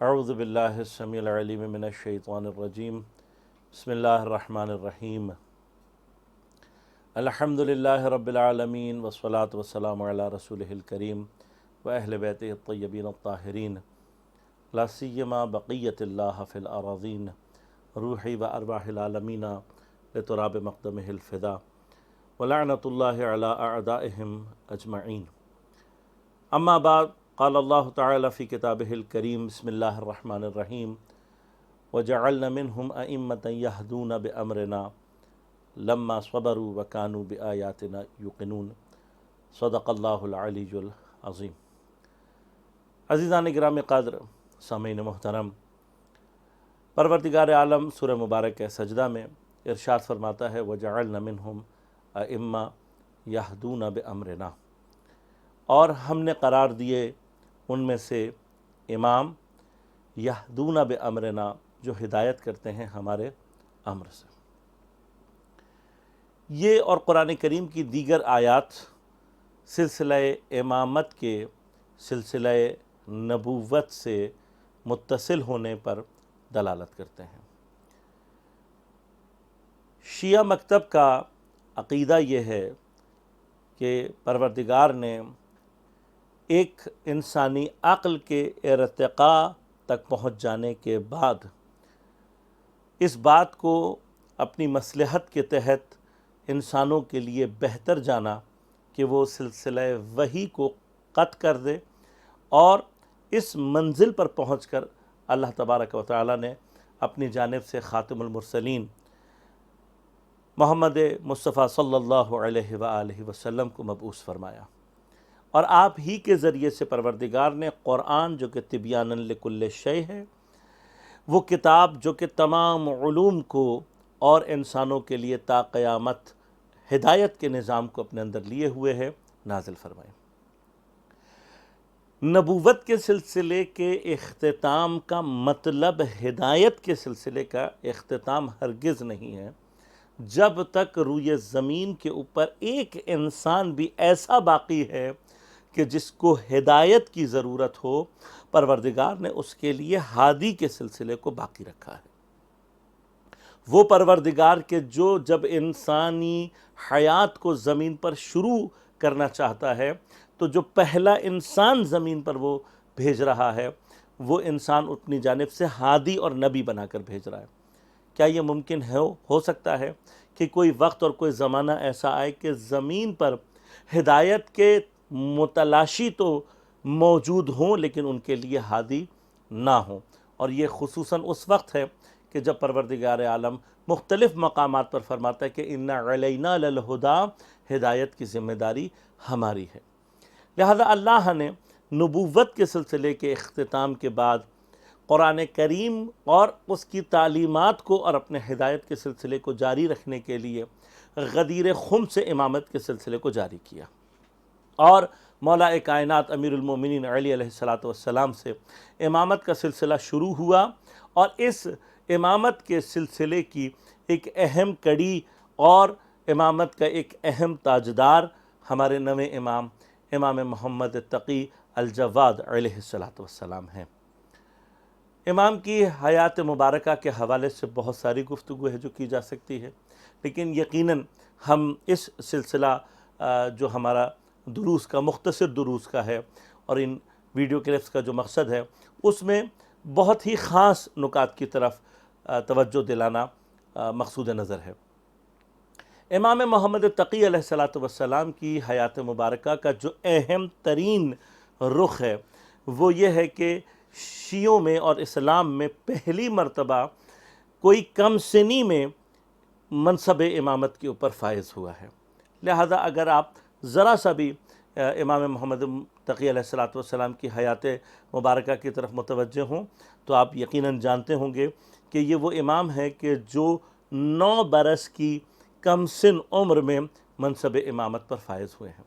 اعوذ باللہ السمیع العلیم من الشیطان الرجیم بسم اللہ الرحمن الرحیم الحمدللہ رب العالمین والصلاة والسلام علی رسولہ الکریم واہل بیتہ الطیبین الطاہرین لا سیما بقیت اللہ فی الاراضین روحی و ارواح العالمین لتراب مقدمہ الفدا ولعنۃ اللہ علی اعدائہم اجمعین اما بعد قال اللہ تعالی فی کتابہ الکریم بسم اللہ الرحمن الرحیم وجعلنا منہم ائمة یہدون بامرنا لما صبروا وکانوا بآیاتنا یوقنون صدق اللہ العلی العظیم۔ عزیزان گرامی قدر، سامعین محترم، پروردگار عالم سورہ مبارک سجدہ میں ارشاد فرماتا ہے وجعلنا منہم ائمة یہدون بامرنا، اور ہم نے قرار دیے ان میں سے امام یہدون بامرنا جو ہدایت کرتے ہیں ہمارے امر سے۔ یہ اور قرآن کریم کی دیگر آیات سلسلہ امامت کے سلسلہ نبوت سے متصل ہونے پر دلالت کرتے ہیں۔ شیعہ مکتب کا عقیدہ یہ ہے کہ پروردگار نے ایک انسانی عقل کے ارتقاء تک پہنچ جانے کے بعد اس بات کو اپنی مصلحت کے تحت انسانوں کے لیے بہتر جانا کہ وہ سلسلہ وحی کو قطع کر دے، اور اس منزل پر پہنچ کر اللہ تبارک و تعالی نے اپنی جانب سے خاتم المرسلین محمد مصطفیٰ صلی اللہ علیہ وآلہ وسلم کو مبعوث فرمایا، اور آپ ہی کے ذریعے سے پروردگار نے قرآن جو کہ تبیانا لکل شیء ہے، وہ کتاب جو کہ تمام علوم کو اور انسانوں کے لیے تا قیامت ہدایت کے نظام کو اپنے اندر لیے ہوئے ہے، نازل فرمائے۔ نبوت کے سلسلے کے اختتام کا مطلب ہدایت کے سلسلے کا اختتام ہرگز نہیں ہے جب تک روئے زمین کے اوپر ایک انسان بھی ایسا باقی ہے کہ جس کو ہدایت کی ضرورت ہو، پروردگار نے اس کے لیے ہادی کے سلسلے کو باقی رکھا ہے۔ وہ پروردگار کے جو جب انسانی حیات کو زمین پر شروع کرنا چاہتا ہے تو جو پہلا انسان زمین پر وہ بھیج رہا ہے، وہ انسان اپنی جانب سے ہادی اور نبی بنا کر بھیج رہا ہے۔ کیا یہ ممکن ہو سکتا ہے کہ کوئی وقت اور کوئی زمانہ ایسا آئے کہ زمین پر ہدایت کے متلاشی تو موجود ہوں لیکن ان کے لیے ہادی نہ ہوں؟ اور یہ خصوصاً اس وقت ہے کہ جب پروردگار عالم مختلف مقامات پر فرماتا ہے کہ اِنَّ عَلَيْنَا لَلْہُدَىٰ، ہدایت کی ذمہ داری ہماری ہے۔ لہذا اللہ نے نبوت کے سلسلے کے اختتام کے بعد قرآن کریم اور اس کی تعلیمات کو اور اپنے ہدایت کے سلسلے کو جاری رکھنے کے لیے غدیر خم سے امامت کے سلسلے کو جاری کیا، اور مولا کائنات امیر المومنین علی علیہ السلام سے امامت کا سلسلہ شروع ہوا، اور اس امامت کے سلسلے کی ایک اہم کڑی اور امامت کا ایک اہم تاجدار ہمارے نویں امام محمد تقی الجواد علیہ السلام ہیں۔ امام کی حیات مبارکہ کے حوالے سے بہت ساری گفتگو ہے جو کی جا سکتی ہے، لیکن یقیناً ہم اس سلسلہ جو ہمارا دروس کا مختصر دروس کا ہے اور ان ویڈیو کلپس کا جو مقصد ہے، اس میں بہت ہی خاص نکات کی طرف توجہ دلانا مقصود نظر ہے۔ امام محمد تقی علیہ السلام کی حیات مبارکہ کا جو اہم ترین رخ ہے وہ یہ ہے کہ شیعوں میں اور اسلام میں پہلی مرتبہ کوئی کم سنی میں منصب امامت کے اوپر فائز ہوا ہے۔ لہذا اگر آپ ذرا سا بھی امام محمد تقی علیہ السلام کی حیات مبارکہ کی طرف متوجہ ہوں تو آپ یقیناً جانتے ہوں گے کہ یہ وہ امام ہے کہ جو 9 برس کی کم سن عمر میں منصب امامت پر فائز ہوئے ہیں۔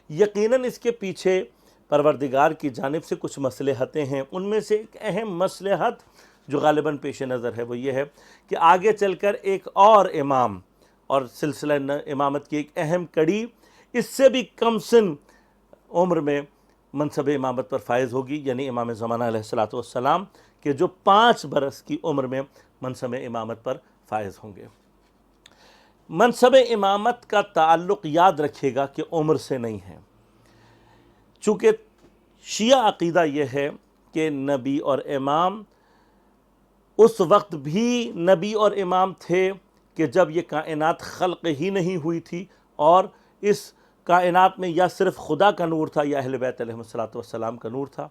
یقیناً اس کے پیچھے پروردگار کی جانب سے کچھ مصلحتیں ہیں، ان میں سے ایک اہم مصلحت جو غالباً پیش نظر ہے وہ یہ ہے کہ آگے چل کر ایک اور امام اور سلسلہ امامت کی ایک اہم کڑی اس سے بھی کم سن عمر میں منصب امامت پر فائز ہوگی، یعنی امام زمانہ علیہ السلام کہ جو 5 برس کی عمر میں منصب امامت پر فائز ہوں گے۔ منصب امامت کا تعلق یاد رکھیے گا کہ عمر سے نہیں ہے، چونکہ شیعہ عقیدہ یہ ہے کہ نبی اور امام اس وقت بھی نبی اور امام تھے کہ جب یہ کائنات خلق ہی نہیں ہوئی تھی، اور اس کائنات میں یا صرف خدا کا نور تھا یا اہل بیت علیہ السلام کا نور تھا،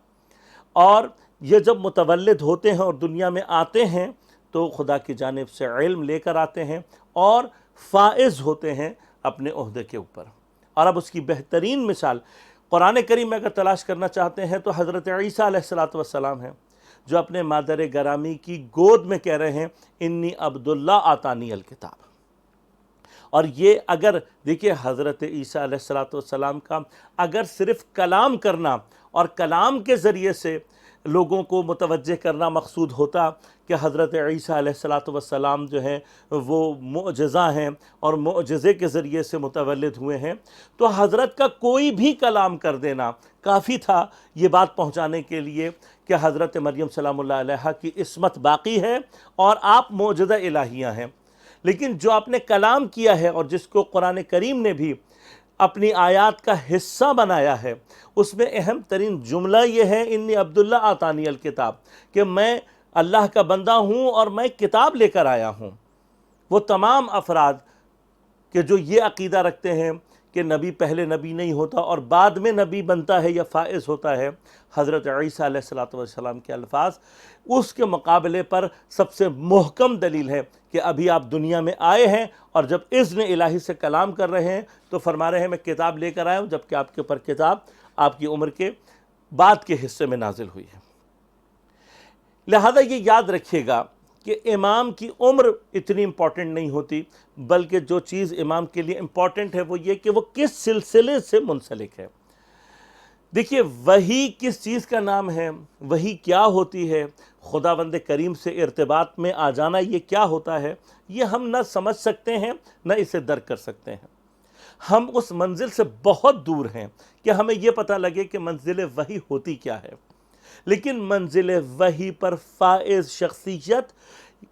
اور یہ جب متولد ہوتے ہیں اور دنیا میں آتے ہیں تو خدا کی جانب سے علم لے کر آتے ہیں اور فائز ہوتے ہیں اپنے عہدے کے اوپر۔ اور اب اس کی بہترین مثال قرآن کریم میں اگر تلاش کرنا چاہتے ہیں تو حضرت عیسیٰ علیہ السلام ہیں، جو اپنے مادر گرامی کی گود میں کہہ رہے ہیں انی عبداللہ آتانی الکتاب۔ اور یہ اگر دیکھیے حضرت عیسیٰ علیہ السلام کا اگر صرف کلام کرنا اور کلام کے ذریعے سے لوگوں کو متوجہ کرنا مقصود ہوتا کہ حضرت عیسیٰ علیہ السلام جو ہیں وہ معجزہ ہیں اور معجزے کے ذریعے سے متولد ہوئے ہیں، تو حضرت کا کوئی بھی کلام کر دینا کافی تھا یہ بات پہنچانے کے لیے کہ حضرت مریم سلام اللہ علیہا کی عصمت باقی ہے اور آپ معجزہ الہیہ ہیں۔ لیکن جو آپ نے کلام کیا ہے اور جس کو قرآن کریم نے بھی اپنی آیات کا حصہ بنایا ہے، اس میں اہم ترین جملہ یہ ہے انی عبداللہ آتانی الکتاب، کہ میں اللہ کا بندہ ہوں اور میں کتاب لے کر آیا ہوں۔ وہ تمام افراد کہ جو یہ عقیدہ رکھتے ہیں کہ نبی پہلے نبی نہیں ہوتا اور بعد میں نبی بنتا ہے یا فائز ہوتا ہے، حضرت عیسیٰ علیہ السلام کے الفاظ اس کے مقابلے پر سب سے محکم دلیل ہے کہ ابھی آپ دنیا میں آئے ہیں اور جب اذن الہی سے کلام کر رہے ہیں تو فرما رہے ہیں میں کتاب لے کر آیا ہوں، جبکہ آپ کے اوپر کتاب آپ کی عمر کے بعد کے حصے میں نازل ہوئی ہے۔ لہذا یہ یاد رکھیے گا کہ امام کی عمر اتنی امپورٹنٹ نہیں ہوتی، بلکہ جو چیز امام کے لیے امپورٹنٹ ہے وہ یہ کہ وہ کس سلسلے سے منسلک ہے۔ دیکھیے وحی کس چیز کا نام ہے، وحی کیا ہوتی ہے، خداوند کریم سے ارتباط میں آ جانا یہ کیا ہوتا ہے، یہ ہم نہ سمجھ سکتے ہیں نہ اسے درک کر سکتے ہیں۔ ہم اس منزل سے بہت دور ہیں کہ ہمیں یہ پتہ لگے کہ منزل وحی ہوتی کیا ہے، لیکن منزل وحی پر فائز شخصیت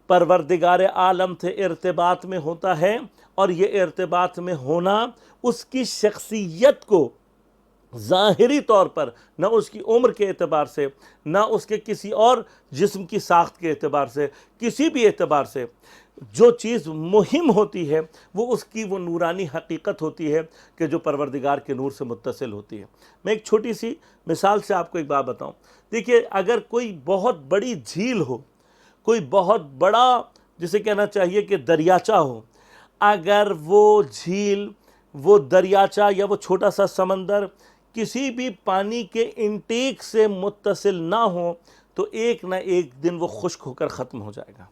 پروردگار عالم سے ارتباط میں ہوتا ہے، اور یہ ارتباط میں ہونا اس کی شخصیت کو ظاہری طور پر نہ اس کی عمر کے اعتبار سے نہ اس کے کسی اور جسم کی ساخت کے اعتبار سے کسی بھی اعتبار سے جو چیز مہم ہوتی ہے وہ اس کی وہ نورانی حقیقت ہوتی ہے کہ جو پروردگار کے نور سے متصل ہوتی ہے۔ میں ایک چھوٹی سی مثال سے آپ کو ایک بات بتاؤں۔ دیکھیے اگر کوئی بہت بڑی جھیل ہو، کوئی بہت بڑا جسے کہنا چاہیے کہ دریاچہ ہو، اگر وہ جھیل، وہ دریاچہ یا وہ چھوٹا سا سمندر کسی بھی پانی کے انٹیک سے متصل نہ ہو تو ایک نہ ایک دن وہ خشک ہو کر ختم ہو جائے گا۔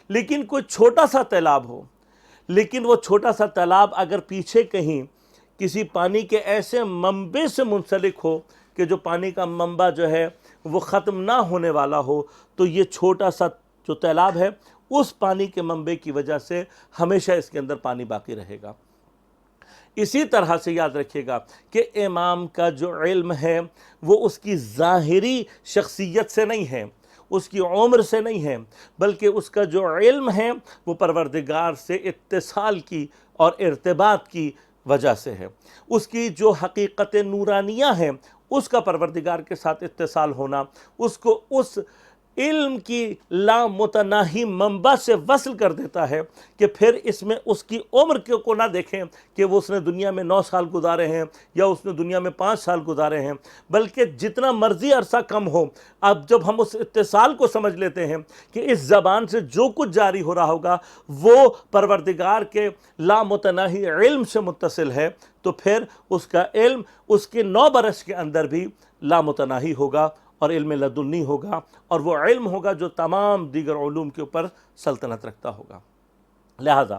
لیکن کوئی چھوٹا سا تالاب ہو، لیکن وہ چھوٹا سا تالاب اگر پیچھے کہیں کسی پانی کے ایسے منبع سے منسلک ہو کہ جو پانی کا منبع جو ہے وہ ختم نہ ہونے والا ہو، تو یہ چھوٹا سا جو تالاب ہے اس پانی کے منبع کی وجہ سے ہمیشہ اس کے اندر پانی باقی رہے گا۔ اسی طرح سے یاد رکھیے گا کہ امام کا جو علم ہے وہ اس کی ظاہری شخصیت سے نہیں ہے، اس کی عمر سے نہیں ہے، بلکہ اس کا جو علم ہے وہ پروردگار سے اتصال کی اور ارتباط کی وجہ سے ہے۔ اس کی جو حقیقت نورانیہ ہے اس کا پروردگار کے ساتھ اتصال ہونا اس کو اس علم کی لامتناہی منبع سے وصل کر دیتا ہے کہ پھر اس میں اس کی عمر کو نہ دیکھیں کہ وہ اس نے دنیا میں 9 سال گزارے ہیں یا اس نے دنیا میں 5 سال گزارے ہیں، بلکہ جتنا مرضی عرصہ کم ہو، اب جب ہم اس اتصال کو سمجھ لیتے ہیں کہ اس زبان سے جو کچھ جاری ہو رہا ہوگا وہ پروردگار کے لامتناہی علم سے متصل ہے، تو پھر اس کا علم اس کے 9 برس کے اندر بھی لامتناہی ہوگا اور علم لدنی ہوگا، اور وہ علم ہوگا جو تمام دیگر علوم کے اوپر سلطنت رکھتا ہوگا۔ لہذا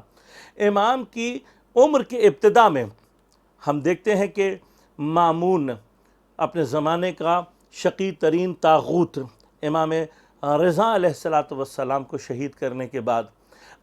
امام کی عمر کے ابتدا میں ہم دیکھتے ہیں کہ مامون اپنے زمانے کا شقی ترین طاغوت امام رضا علیہ السلام کو شہید کرنے کے بعد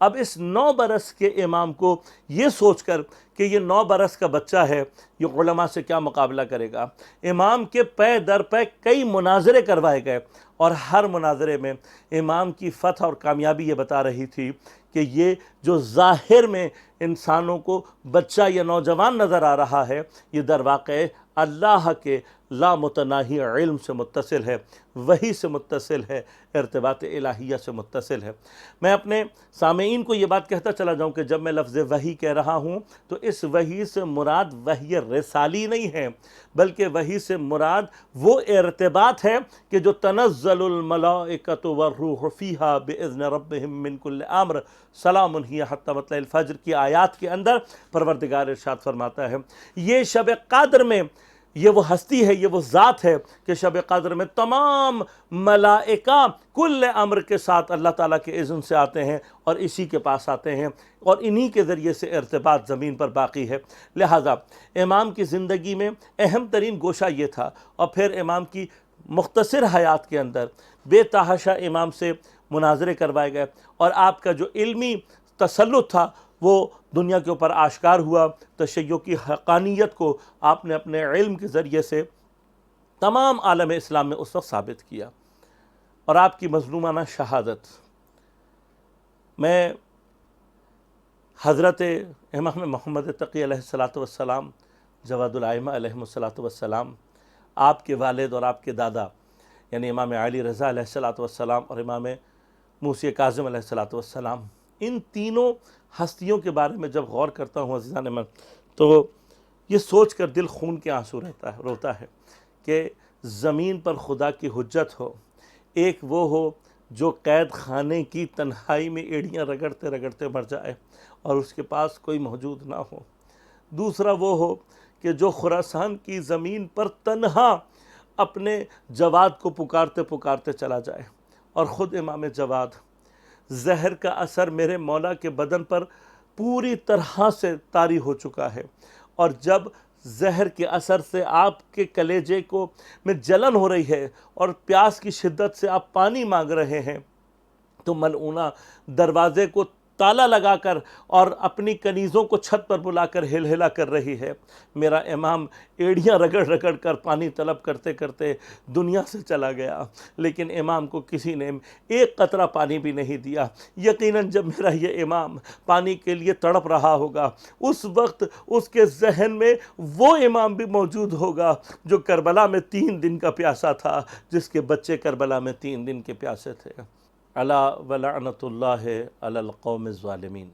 اب اس 9 برس کے امام کو یہ سوچ کر کہ یہ 9 برس کا بچہ ہے، یہ علماء سے کیا مقابلہ کرے گا۔ امام کے پے در پے کئی مناظرے کروائے گئے، اور ہر مناظرے میں امام کی فتح اور کامیابی یہ بتا رہی تھی کہ یہ جو ظاہر میں انسانوں کو بچہ یا نوجوان نظر آ رہا ہے، یہ در واقع اللہ کے لامتناہی علم سے متصل ہے، وحی سے متصل ہے، ارتباط الہیہ سے متصل ہے۔ میں اپنے سامعین کو یہ بات کہتا چلا جاؤں کہ جب میں لفظ وحی کہہ رہا ہوں تو اس وحی سے مراد وحی رسالی نہیں ہے، بلکہ وحی سے مراد وہ ارتباط ہے کہ جو تنزل الملائکۃ والروح فیہا باذن ربہم من کل امر سلام ہی حتی مطلع الفجر کی آیات کے اندر پروردگار ارشاد فرماتا ہے یہ شب قدر میں یہ وہ ہستی ہے، یہ وہ ذات ہے کہ شب قدر میں تمام ملائکہ کل امر کے ساتھ اللہ تعالیٰ کے اذن سے آتے ہیں اور اسی کے پاس آتے ہیں، اور انہی کے ذریعے سے ارتباط زمین پر باقی ہے۔ لہٰذا امام کی زندگی میں اہم ترین گوشہ یہ تھا، اور پھر امام کی مختصر حیات کے اندر بے تحاشا امام سے مناظرے کروائے گئے، اور آپ کا جو علمی تسلط تھا وہ دنیا کے اوپر آشکار ہوا۔ تشیع کی حقانیت کو آپ نے اپنے علم کے ذریعے سے تمام عالم اسلام میں اس وقت ثابت کیا، اور آپ کی مظلومانہ شہادت۔ میں حضرت امام محمد تقی علیہ السلام جواد الائمہ علیہ السلام، آپ کے والد اور آپ کے دادا یعنی امام علی رضا علیہ السلام اور امام موسی کاظم علیہ السلام، ان تینوں ہستیوں کے بارے میں جب غور کرتا ہوں عزیزان من، تو یہ سوچ کر دل خون کے آنسو روتا ہے کہ زمین پر خدا کی حجت ہو، ایک وہ ہو جو قید خانے کی تنہائی میں ایڑیاں رگڑتے رگڑتے مر جائے اور اس کے پاس کوئی موجود نہ ہو، دوسرا وہ ہو کہ جو خراسان کی زمین پر تنہا اپنے جواد کو پکارتے پکارتے چلا جائے، اور خود امام جواد زہر کا اثر میرے مولا کے بدن پر پوری طرح سے طاری ہو چکا ہے، اور جب زہر کے اثر سے آپ کے کلیجے کو میں جلن ہو رہی ہے اور پیاس کی شدت سے آپ پانی مانگ رہے ہیں، تو ملعونہ دروازے کو تالا لگا کر اور اپنی کنیزوں کو چھت پر بلا کر ہل ہلا کر رہی ہے۔ میرا امام ایڑیاں رگڑ رگڑ کر پانی طلب کرتے کرتے دنیا سے چلا گیا، لیکن امام کو کسی نے ایک قطرہ پانی بھی نہیں دیا۔ یقیناً جب میرا یہ امام پانی کے لیے تڑپ رہا ہوگا، اس وقت اس کے ذہن میں وہ امام بھی موجود ہوگا جو کربلا میں 3 دن کا پیاسا تھا، جس کے بچے کربلا میں 3 دن کے پیاسے تھے۔ الا ولعنت اللہ علی القوم الظالمین۔